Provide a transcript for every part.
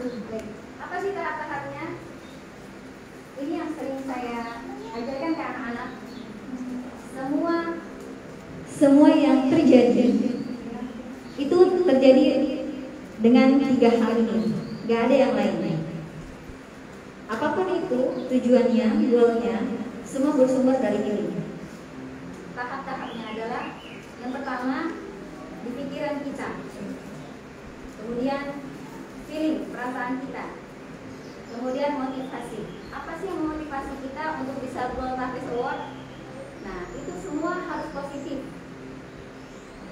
Baik. Apa sih tahap-tahapnya? Ini yang sering saya ajarkan ke anak-anak. Semua yang terjadi itu terjadi dengan 3 hal ini, gak ada yang lainnya. Apapun itu tujuannya, goalnya, semua bersumber dari ini. Tahap-tahapnya adalah yang pertama di pikiran kita, kemudian feeling, perasaan kita, kemudian motivasi. Apa sih yang memotivasi kita untuk bisa goal Hafiz Award? Nah, itu semua harus positif.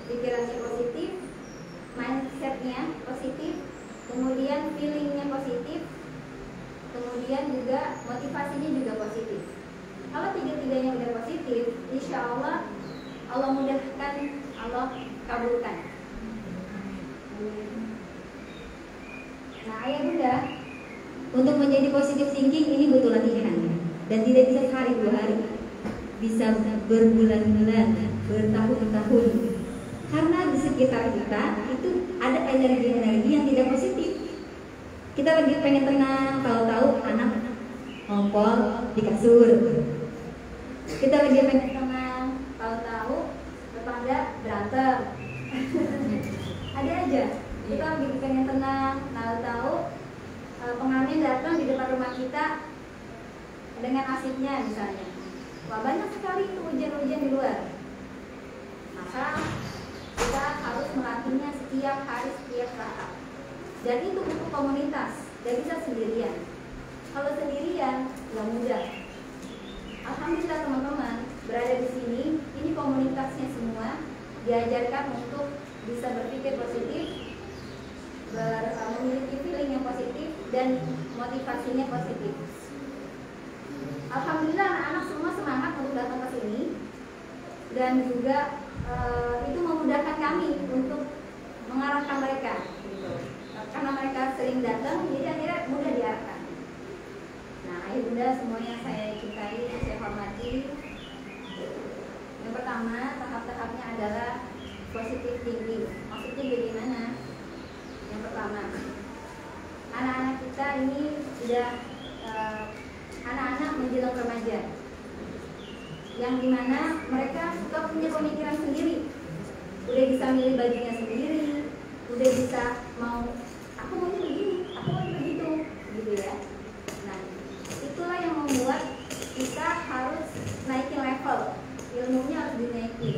Pikirannya positif, mindsetnya positif, kemudian feelingnya positif, kemudian juga motivasinya juga positif. Kalau 3-tiganya udah positif, insya Allah Allah mudahkan, Allah kabulkan. Nah, ayah bunda, untuk menjadi positive thinking ini butuh latihan dan tidak bisa sehari 2 hari, bisa berbulan-bulan, bertahun-tahun. Karena di sekitar kita itu ada energi-energi yang tidak positif. Kita lagi pengen tenang, tahu-tahu anak ngompol di kasur. Kita lagi pengen tenang, tahu-tahu tetangga berantem. Ada aja. Kita lagi pengen tenang, tahu-tahu pengamen datang di depan rumah kita dengan asiknya misalnya. Wah, banyak sekali itu hujan-hujan di luar. Maka kita harus melatihnya setiap hari, setiap saat. Dan itu butuh komunitas, gak bisa sendirian. Kalau sendirian, gak mudah. Alhamdulillah teman-teman berada di sini, ini komunitasnya semua diajarkan untuk bisa berpikir positif, memiliki feeling yang positif dan motivasinya positif. Alhamdulillah anak-anak semua semangat untuk datang ke sini dan juga itu memudahkan kami untuk mengarahkan mereka, gitu. Karena mereka sering datang, jadi akhirnya mudah diarahkan. Nah, ayah bunda semua yang saya cintai, saya hormati. Yang pertama, tahap-tahapnya adalah positive thinking. Maksudnya bagaimana? Yang pertama, anak-anak kita ini sudah anak-anak menjelang remaja, yang dimana mereka suka punya pemikiran sendiri, udah bisa milih bajunya sendiri, udah bisa mau aku mau begini, aku mau begitu, gitu ya. Nah, itulah yang membuat kita harus naikin level, ilmunya harus dinaikin.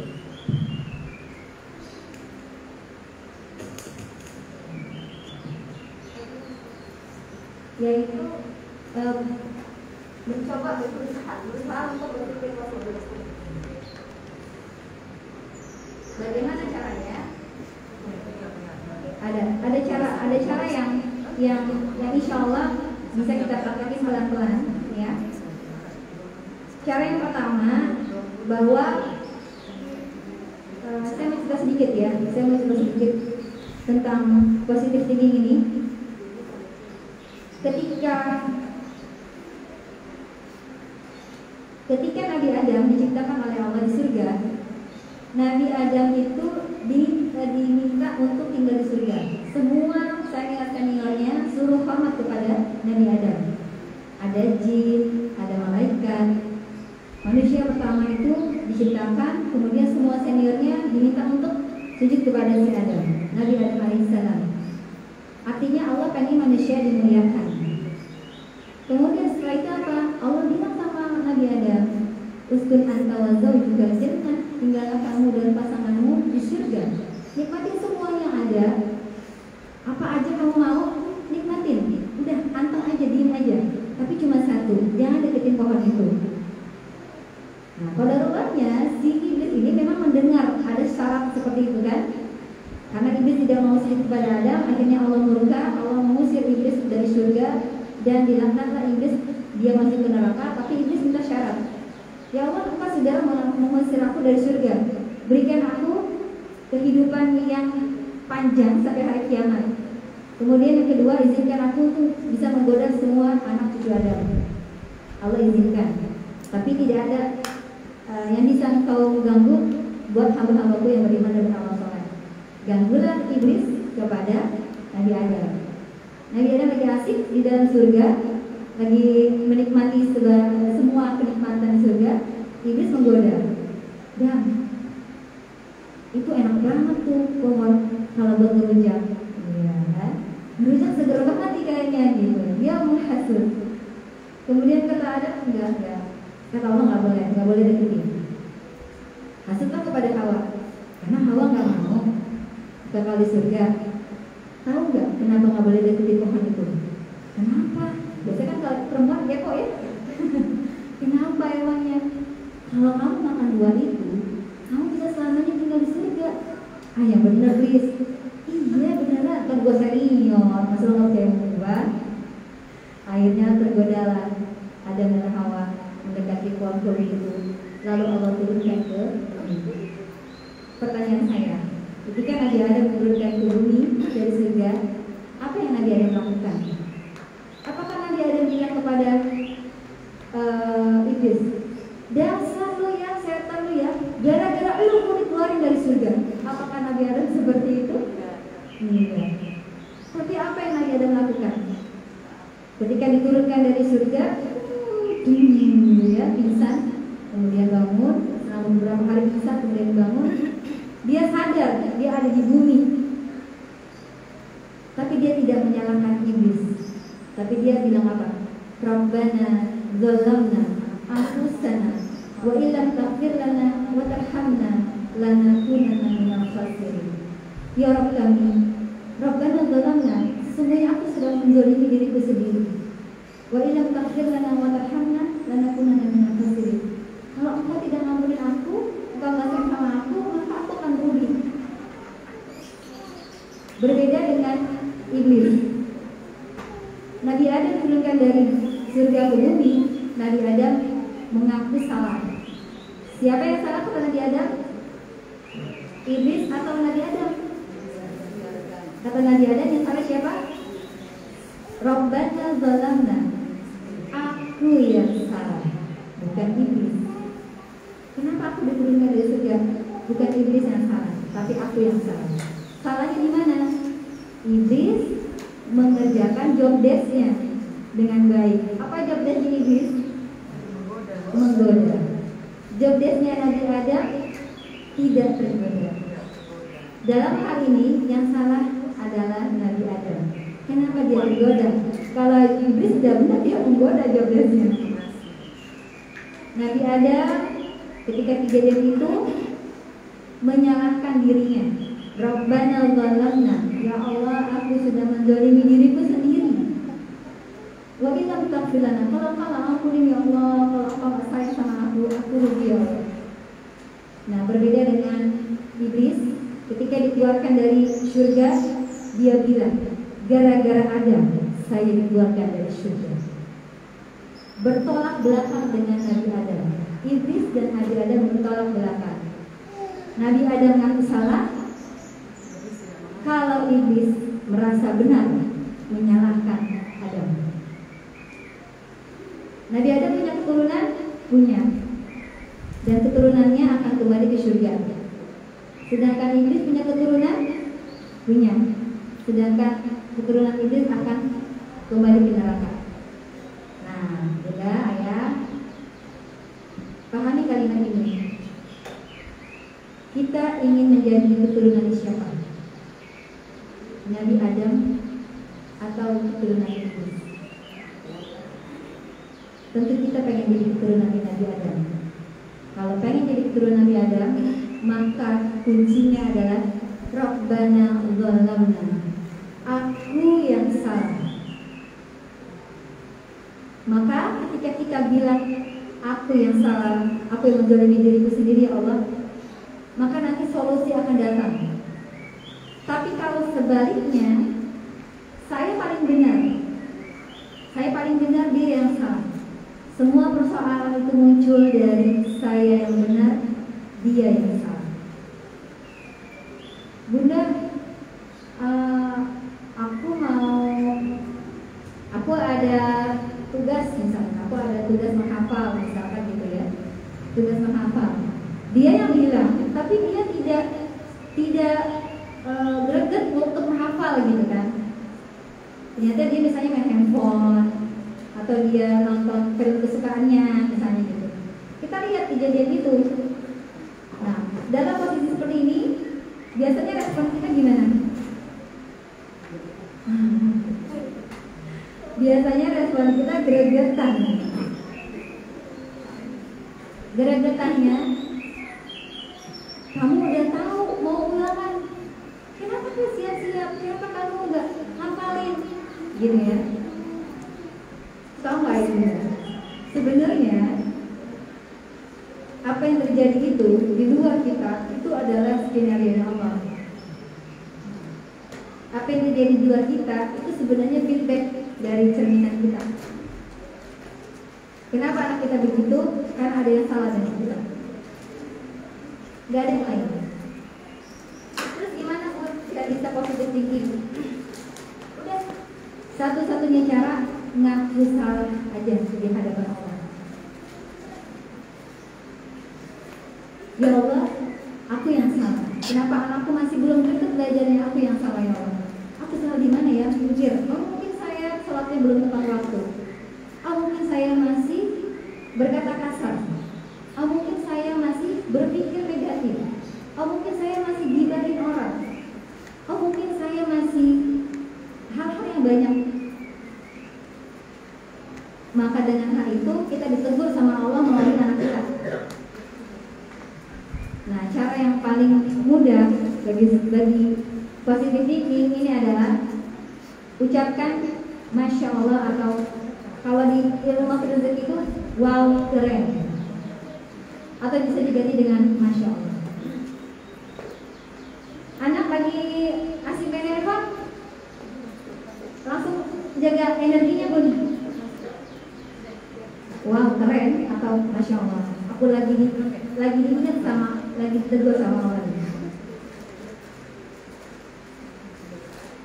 Yaitu mencoba berusaha untuk berpikir positif. Bagaimana caranya? Ada cara yang insya Allah bisa kita praktekin pelan-pelan, ya. Cara yang pertama, bahwa saya mau cerita sedikit ya, tentang positive thinking ini. Ketika Nabi Adam diciptakan oleh Allah di surga, Nabi Adam itu diminta untuk tinggal di surga. Semua senior-seniornya suruh hormat kepada Nabi Adam. Ada jin, ada malaikat. Manusia pertama itu diciptakan, kemudian semua seniornya diminta untuk sujud kepada si Adam, Nabi Adam alaihissalam. Artinya Allah pengen manusia dimuliakan. Kemudian setelah itu apa? Allah bilang sama Nabi Adam, uskun anta wa zawjuka jannah, tinggallah kamu dan pasanganmu di surga. Nikmati semua yang ada. Apa aja kamu mau, nikmatin. Udah, anteng aja, diem aja. Tapi cuma satu, jangan deketin pohon itu. Nah, qadarulahnya si iblis ini memang mendengar ada syarat seperti itu kan? Karena iblis tidak mau sujud kepada Adam, akhirnya Allah murka, Allah mengusir iblis dari surga dan dilaknatlah iblis, dia masuk ke neraka. Tapi iblis minta syarat, ya Allah, engkau sudah mengusir aku dari surga, berikan aku kehidupan yang panjang sampai hari kiamat. Kemudian yang kedua, izinkan aku untuk bisa menggoda semua anak cucu Adam. Allah izinkan, tapi tidak ada yang bisa engkau ganggu buat hamba-hambaku yang beriman dan beramal saleh. Ganggulah iblis kepada Nabi Adam. Nabi Adam lagi asik di dalam surga, lagi menikmati semua kenikmatan surga. Iblis menggoda, dan itu enak banget tuh pohon kalau buat ngerujak. Ya, ngerujak seger banget nih kayaknya gitu. Dia menghasut. Kemudian kata Adam, enggak. Kata Allah nggak boleh deketin. Hasutlah kepada Hawa, karena Hawa nggak mau kekal di surga. Tahu nggak kenapa nggak boleh deketin pohon itu? Kenapa? Biasanya kan kalau perempuan kepo ya. Kenapa emangnya? Kalau kamu makan buah itu, kamu bisa selamanya tinggal di surga. Yang bener please. Iya beneran, kan gue senior, masa lo kayak buah. Akhirnya tergodalah Adam dan Hawa mendekati pohon kuri itu. Lalu Allah turunkan ke pertanyaan saya. Ketika Nabi Adam menurunkan ke bumi dari surga, apa yang Nabi Adam lakukan? Apakah Nabi Adam bilang kepada iblis, dasar lu ya, setan lu ya, gara-gara lu mau dikeluarin dari surga? Apakah Nabi Adam seperti itu? Tidak. Seperti apa yang Nabi Adam lakukan? Ketika diturunkan dari surga, ya, pingsan, kemudian bangun, selama beberapa hari pingsan, kemudian bangun. Dia sadar dia ada di bumi, tapi dia tidak menyalahkan iblis. Tapi dia bilang apa? Rabbana zalamna anfusana wa illam taghfir lana wa tarhamna lanakunanna minal khasirin. Ya Rabb kami, Rabbana zalamna, sungguhnya aku sudah menzalimi diriku sendiri. Wa illam taghfir lana wa tarhamna lanakunanna minal khasirin. Kalau engkau tidak ngampunin aku, engkau nggak sayang sama aku, maka aku akan rugi. Berbeda dengan iblis. Nabi Adam diturunkan dari surga ke bumi. Nabi Adam mengaku salah. Siapa yang salah kata Nabi Adam? Iblis atau Nabi Adam? Kata Nabi Adam yang salah siapa? Rabbana zalamna, aku yang salah, bukan iblis. Kenapa aku diturunkan dari surga? Bukan iblis yang salah, tapi aku yang salah. Salahnya di mana? Iblis mengerjakan job desk-nya dengan baik. Apa job desk-nya iblis? Menggoda. Job desk-nya Nabi Adam tidak tergoda. Dalam hal ini yang salah adalah Nabi Adam. Kenapa dia tergoda? Kalau iblis sudah benar, dia menggoda job desk-nya. Nabi Adam ketika kejadian itu menyalahkan dirinya. Rabbana zalamna, ya Allah, aku sudah menzalimi diriku sendiri. Wa illam taghfir lana, kalau engkau ampuni ya Allah, kalau engkau nggak sayang sama aku rugi ya Allah. Nah, berbeda dengan iblis, ketika dikeluarkan dari surga, dia bilang, gara-gara Adam saya dikeluarkan dari surga. Bertolak belakang dengan Nabi Adam. Iblis dan Nabi Adam bertolak belakang. Nabi Adam mengaku salah. Kalau iblis merasa benar, menyalahkan Adam. Nabi Adam punya keturunan? Punya. Dan keturunannya akan kembali ke surga. Sedangkan iblis punya keturunan? Punya. Sedangkan keturunan iblis akan kembali ke neraka. Nah, Bunda, Ayah, pahami kalimat ini. Kita ingin menjadi keturunan siapa? Nabi Adam atau keturunan iblis? Tentu kita pengen jadi keturunan Nabi Adam. Kalau pengen jadi keturunan Nabi Adam, maka kuncinya adalah Rabbana zalamna, aku yang salah. Maka ketika kita bilang aku yang salah, aku yang menzalimi diriku sendiri ya Allah, maka nanti solusi akan datang. Tapi kalau sebaliknya, saya paling benar, dia yang salah. Semua persoalan itu muncul dari saya yang benar, dia yang salah. Bunda, aku ada tugas misalnya, aku ada tugas menghafal misalkan gitu ya, tugas menghafal. Dia yang bilang, tapi dia tidak greget untuk menghafal gitu kan. Ternyata dia misalnya main handphone atau dia nonton film kesukaannya misalnya gitu. Kita lihat kejadian itu. Nah, dalam posisi seperti ini biasanya respon kita gimana? Biasanya respon kita gregetan. Gregetannya, kamu udah tahu mau ulangan, kenapa gak siap-siap? Kenapa kamu nggak hafalin? Gitu ya. Tahu nggak itu? Sebenarnya apa yang terjadi itu di luar kita itu adalah skenario Allah. Apa yang terjadi di luar kita itu sebenarnya feedback dari cerminan kita. Kenapa anak kita begitu? Karena ada yang salah dengan kita. Gak ada yang lain. Terus gimana kita bisa positive thinking? Udah, satu-satunya cara ngaku salah aja di hadapan Allah. Ya Allah, aku yang salah. Kenapa anakku masih belum dekat belajarnya? Aku yang salah ya Allah. Aku salah di mana ya? Jujur. Mungkin saya sholatnya belum tepat waktu. Mungkin saya masih berkata kasar. Mungkin saya masih berpikir negatif. Mungkin saya masih gibahin orang. Mungkin saya masih hal-hal yang banyak. Maka dengan hal itu kita ditegur sama Allah melalui anak kita. Nah, cara yang paling mudah bagi positive thinking ini adalah ucapkan Masya Allah, atau kalau di ilmu rezeki itu wow keren, atau bisa diganti dengan Masya Allah. Anak lagi asik main handphone, langsung jaga energinya pun wow keren atau Masya Allah. Aku lagi diingat sama, lagi ditegur sama Allah.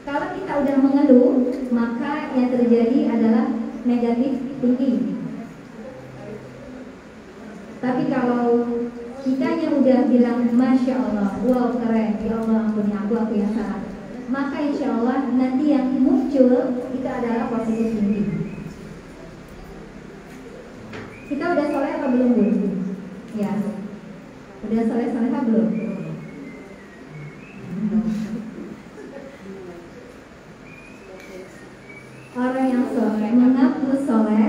Kalau kita udah mengeluh, maka yang terjadi adalah negatif thinking. Tapi kalau kitanya udah bilang Masya Allah, wow keren, ya Allah ampuni aku yang salah, maka insya Allah nanti yang muncul itu adalah positive thinking. Kita udah soleh atau belum, Bu? Ya, udah soleh-soleh apa belum? Orang yang soleh mengaku soleh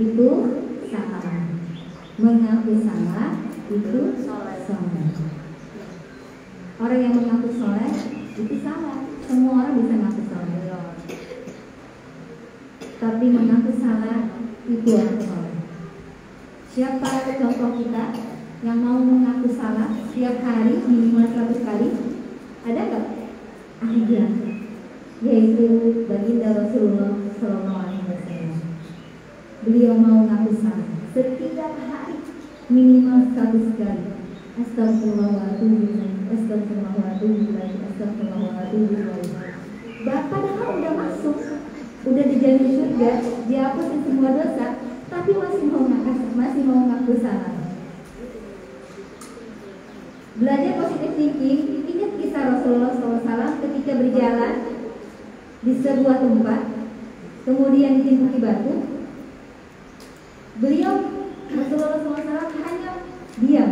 itu salah. Mengaku salah itu soleh. Orang yang mengaku soleh itu salah. Semua orang bisa mengaku soleh. Tapi mengaku salah itu orang soleh. Siapa contoh kita yang mau mengaku salah setiap hari minimal 100 kali? Ada nggak? Ada. Yaitu baginda Rasulullah SAW. Beliau mau mengaku salah setiap hari minimal 100 kali. Astagfirullahaladzim, astagfirullahaladzim, astagfirullahaladzim. Padahal udah masuk, udah dijamin surga, dihapusin semua dosa, tapi masih mau ngaku salah. Belajar positive thinking. Ingat kisah Rasulullah SAW ketika berjalan di sebuah tempat, kemudian ditimpa batu. Beliau Rasulullah SAW hanya diam.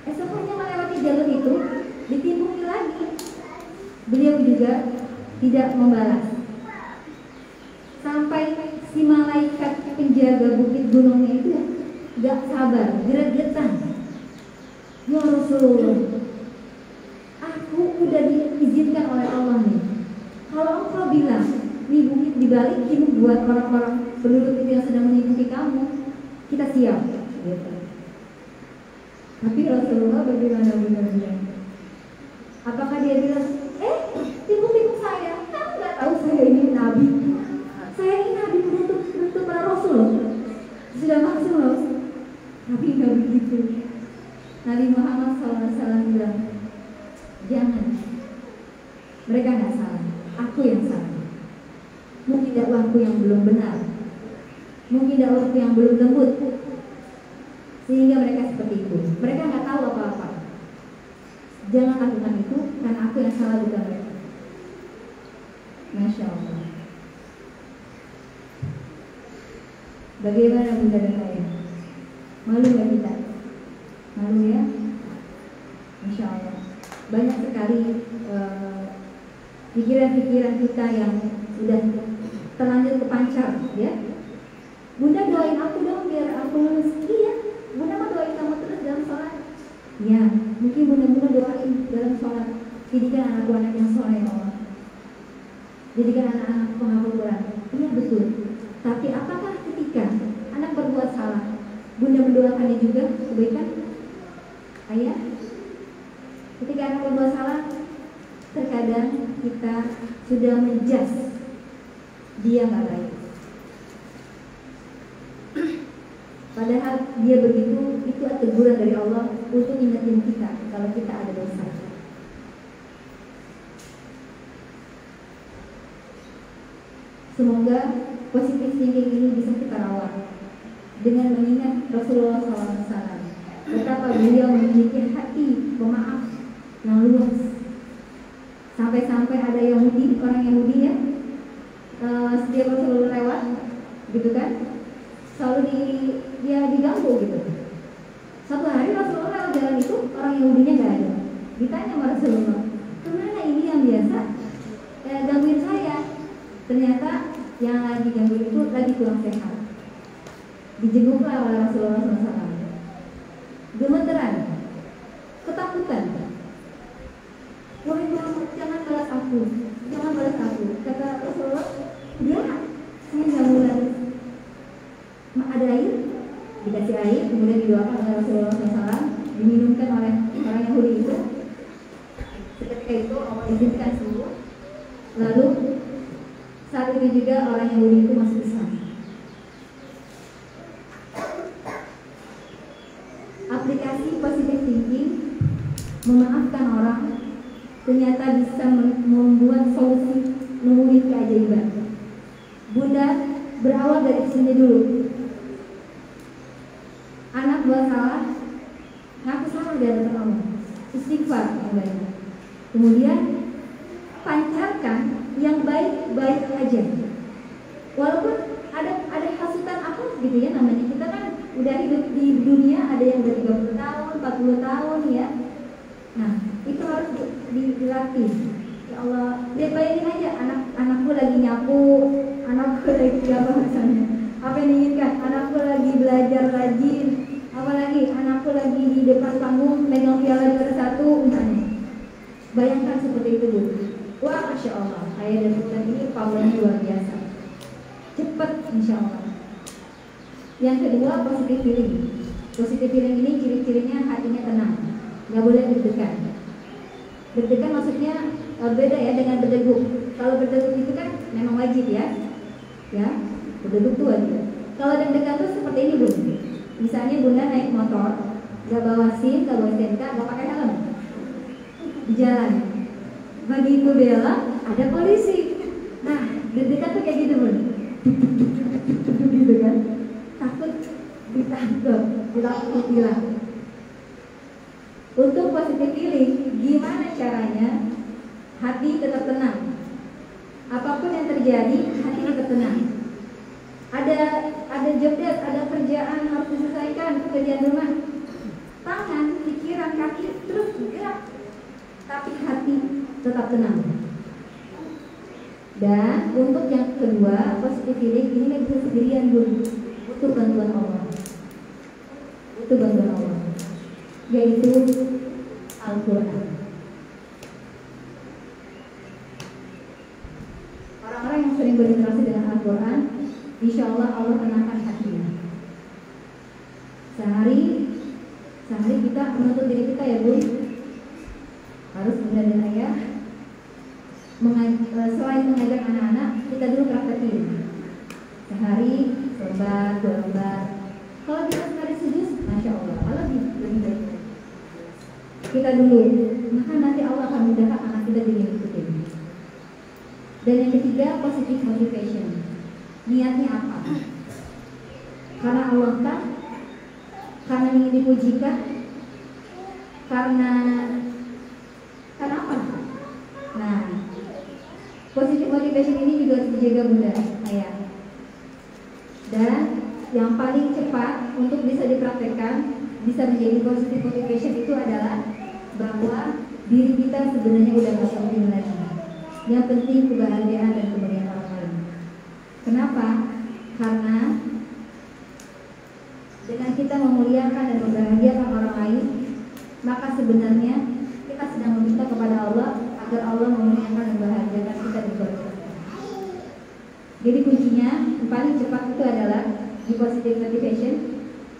Esoknya melewati jalur itu, ditimpa lagi. Beliau juga tidak membalas. Sampai si malaikat penjaga bukit gunungnya itu gak sabar, gregetan. Ya Rasulullah, aku udah diizinkan oleh Allah nih. Kalau engkau bilang nih bukit dibalikin buat orang-orang penduduk itu yang sedang mengikuti kamu, kita siap. Gitu. Tapi Rasulullah bagaimana benar-benar? Apakah dia bilang, tipu-tipu saya? Kamu nggak tahu saya ini nabi? Saya ini nabi untuk para Rasul, sudah maksud loh. Tapi nggak begitu. Nabi Muhammad SAW bilang, jangan. Mereka nggak salah, aku yang salah. Mungkin dakwahku yang belum benar, mungkin dakwahku yang belum lembut, sehingga mereka seperti itu. Mereka nggak tahu apa-apa. Jangan lakukan itu, karena aku yang salah, bukan mereka. Masya Allah. Bagaimana bunda dan ayah? Malu nggak kita? Malu ya? Masya Allah. Banyak sekali pikiran-pikiran kita yang sudah terlanjur kepancar, ya. Bunda doain aku dong biar aku lulus. Iya, bunda mau doain kamu terus dalam sholat. Ya, mungkin bunda doain dalam sholat. Jadikan anakku anak yang soleh, ya Allah. Jadikan anak-anak penghafal Quran. Iya betul. Tapi apakah ketika anak berbuat salah, bunda mendoakannya juga kebaikan? Ayah? Ketika anak berbuat salah, terkadang kita sudah menjudge dia nggak baik. Padahal dia begitu, itu teguran dari Allah untuk ingetin kita kalau kita ada dosa. Semoga positive thinking ini bisa kita rawat dengan mengingat Rasulullah SAW betapa beliau memiliki hati pemaaf yang luas. Sampai-sampai ada Yahudi, orang Yahudi ya, setiap Rasulullah lewat, gitu kan, selalu dia diganggu gitu. Satu hari Rasulullah lewat jalan itu, orang Yahudinya nggak ada. Ditanya sama Rasulullah, kemana ini yang biasa gangguin saya? Ternyata yang lagi gangguin itu lagi kurang sehat. Dijenguklah oleh Rasulullah SAW. Gemeteran, ketakutan. Wahai Muhammad, jangan balas aku, jangan balas aku. Kata Rasulullah, dia saya nggak mulai. Ada air, dikasih air, kemudian didoakan oleh Rasulullah SAW, diminumkan oleh orang Yahudi itu. Ketika itu Allah izinkan sembuh. Lalu saat itu juga orang Yahudi itu masuk Islam. Aplikasi positive thinking memaafkan orang ternyata bisa membuat solusi nemuin keajaiban. Bunda berawal dari sini dulu. Anak buat salah, ngaku salah di hadapan Allah, istighfar yang baik. Kemudian pancarkan yang baik-baik aja. Walaupun ada hasutan apa gitu ya, namanya kita kan udah hidup di dunia, ada yang udah 30 tahun, 40 tahun ya. Nah, itu harus dilatih. Ya Allah, lihat bayangin aja anakku lagi nyapu, anakku lagi apa misalnya. Apa yang diinginkan? Anakku lagi belajar rajin, apalagi anakku lagi di depan panggung megang piala juara 1 misalnya. Bayangkan seperti itu Bu. Wah, Masya Allah, ayah dan bunda ini powernya luar biasa. Cepat Insya Allah. Yang kedua, positive feeling. Positive feeling ini ciri-cirinya hatinya tenang, nggak boleh deg-degan. Deg-degan maksudnya beda ya dengan berdegup. Kalau berdegup itu kan memang wajib ya, berdegup tuh wajib. Kalau deg-degan tuh seperti ini Bu. Misalnya bunda naik motor, nggak bawa SIM, nggak bawa STNK, nggak pakai helm di jalan. Begitu belok ada polisi. Nah, deg-degan tuh kayak gitu Bun. Gitu kan? Takut ditangkap, hilang. Untuk positive feeling, gimana caranya hati tetap tenang? Apapun yang terjadi, hati tetap tenang. Ada job desk, ada kerjaan harus diselesaikan, pekerjaan rumah. Tangan, pikiran, kaki terus gerak, tapi hati tetap tenang. Dan untuk yang kedua, positive feeling ini nggak bisa sendirian Bu, butuh bantuan Allah. Butuh bantuan Allah, yaitu Al-Quran. Orang-orang yang sering berinteraksi dengan Al-Quran, insya Allah Allah tenangkan hatinya. Sehari kita menuntut diri kita ya Bu, harus bunda dan ayah selain mengajak anak-anak, kita dulu praktekin sehari selembar, 2 lembar. Kalau kita sekali sujud, Masya Allah, Allah lebih baik. Kita dulu, maka nanti Allah akan mudahkan anak kita jadi ikutin. Dan yang ketiga, positive motivation. Niatnya apa? Karena Allah kan, karena ingin dipujikan, karena apa? Nah, Positive motivation ini juga harus dijaga Bunda, ayah. Dan yang paling cepat untuk bisa dipraktekkan, bisa menjadi positive motivation itu adalah bahwa diri kita sebenarnya udah gak penting lagi. Yang penting kebahagiaan dan kemuliaan orang lain. Kenapa? Karena dengan kita memuliakan dan membahagiakan orang lain, maka sebenarnya kita sedang meminta kepada Allah agar Allah memuliakan dan membahagiakan kita di surga. Jadi kuncinya yang paling cepat itu adalah di positive motivation.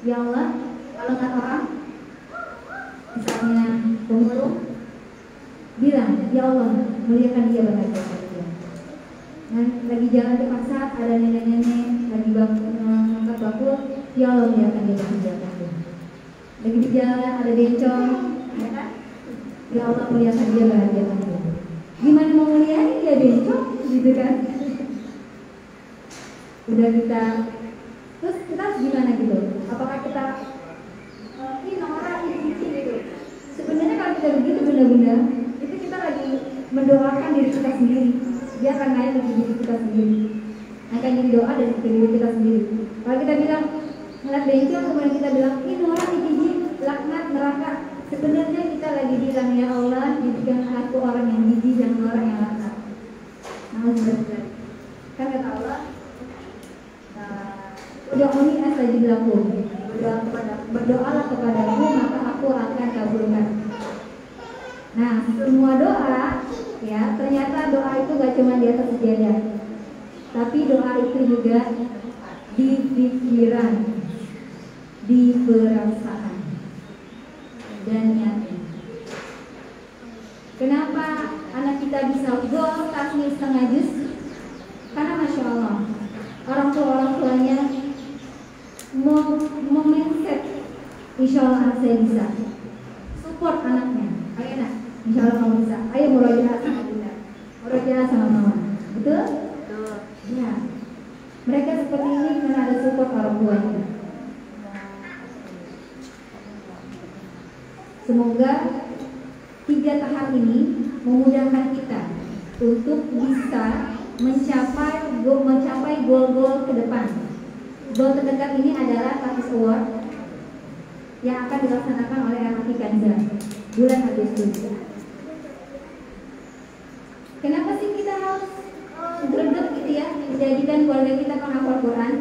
Ya Allah, kalau nggak orang, misalnya pemulung, bilang, ya Allah, muliakan dia, bahagiakan dia. Nah, lagi jalan ke pasar, ada nenek-nenek lagi ngangkat bakul, ya Allah, muliakan dia, bahagiakan dia. Lagi di jalan ada bencong, ya kan? Ya Allah, muliakan dia, bahagiakan dia. Gimana mau muliakan dia bencong, gitu kan? Udah kita, terus kita gimana gitu? Apakah kita ini norak ini gitu? Sebenarnya kalau kita begitu bunda-bunda, itu kita lagi mendoakan diri kita sendiri. Dia akan naik dari diri kita sendiri, akan jadi doa dari diri kita sendiri. Kalau kita bilang ngeliat bencong, kemudian kita bilang ini norak ini jijik, laknat neraka. Sebenarnya kita lagi bilang, ya Allah, jadikan aku orang yang jijik dan orang yang laknat. Nah, kan kata Allah, Ud'uni astajib lakum. Berdoalah kepadaku maka aku akan kabulkan. Nah, semua doa ya, ternyata doa itu gak cuma di atas sejadah, tapi doa itu juga di pikiran, di perasaan dan niatnya. Kenapa anak kita bisa gol tasmi setengah juz? Karena Masya Allah, orang tuanya mau mindset, insya Allah anak saya bisa, support anaknya. Ayo nak, insya Allah kamu bisa. Ayo murojaah sama kita, murojaah sama mama. Betul? Betul. Ya. Mereka seperti ini karena ada support orang tuanya. Semoga 3 tahap ini memudahkan kita untuk bisa mencapai goal-goal ke depan. Goal terdekat ini adalah Tafis Award yang akan dilaksanakan oleh RRQ Kanza bulan Agustus. Kenapa sih kita harus greget gitu ya, menjadikan keluarga kita penghafal Quran?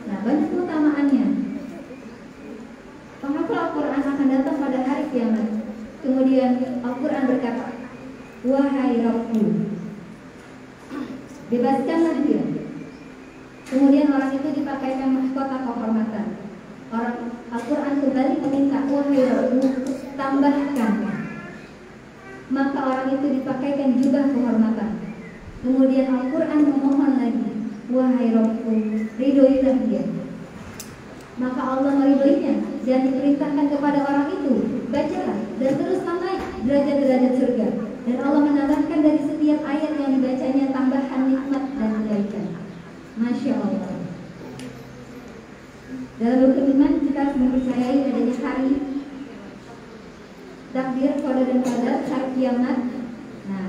Nah, banyak keutamaannya. Penghafal Al-Quran akan datang pada hari kiamat. Kemudian Al-Quran berkata, wahai Rabbku, bebaskanlah dia. Kemudian orang itu dipakaikan mahkota kehormatan. Orang Al-Quran kembali meminta, wahai Rabbku, tambahkan. Maka orang itu dipakaikan jubah kehormatan. Kemudian Al-Quran memohon lagi, wahai Rabbku, ridhoilah dia. Maka Allah meridhoinya dan diperintahkan kepada orang itu, bacalah dan teruslah naik derajat-derajat surga. Dan Allah menambahkan dari setiap ayat yang dibacanya tambahan nikmat dan kebaikan. Masya Allah. Dalam rukun iman kita harus mempercayai adanya hari takdir, qada dan qadar, hari kiamat. Nah,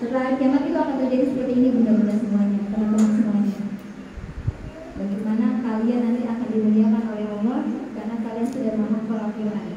setelah hari kiamat itu akan terjadi seperti ini bunda-bunda semuanya, teman-teman semuanya. Bagaimana kalian nanti akan dimuliakan oleh Allah karena kalian sudah menghafal Al-Quran.